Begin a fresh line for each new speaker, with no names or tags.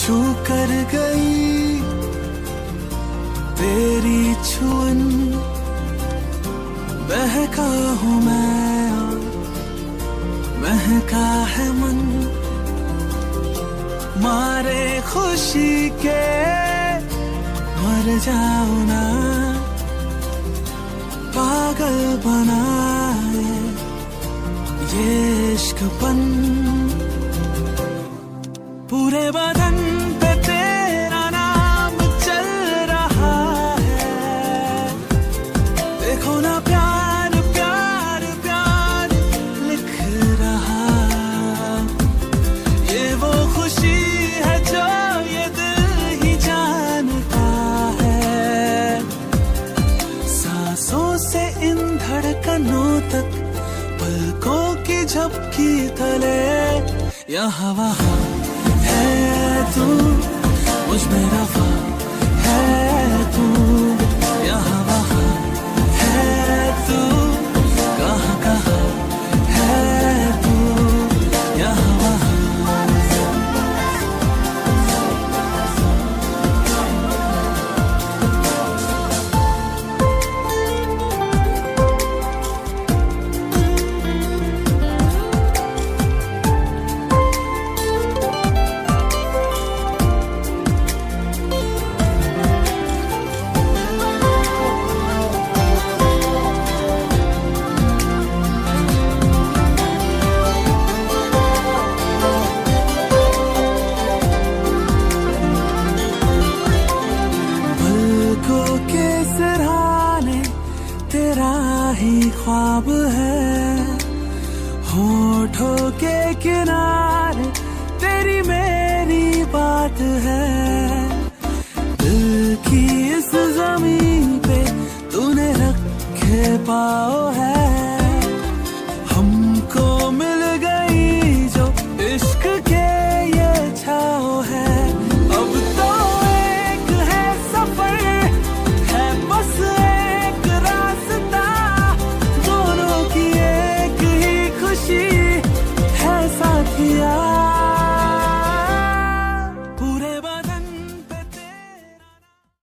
छू कर गई तेरी छुअन, बहका हूँ मैं और महका है मन, मारे खुशी के मर जाऊं ना, पागल बनाए ये इश्कपन, पूरे बदन पे तेरा नाम चल रहा है, देखो ना प्यार प्यार प्यार लिख रहा, ये वो खुशी है जो ये दिल ही जानता है, सांसों से इन धड़कनों तक, पलकों की झपकी तले, यहाँ वहाँ है तू, मुझ में रफा है तू, यहाँ वहाँ है तू, कहाँ कहाँ है तू, यहाँ वहाँ। तेरा ही ख्वाब है, होठों के किनारे तेरी मेरी बात है, दिल की इस ज़मीन पे तूने रखे पाँव है,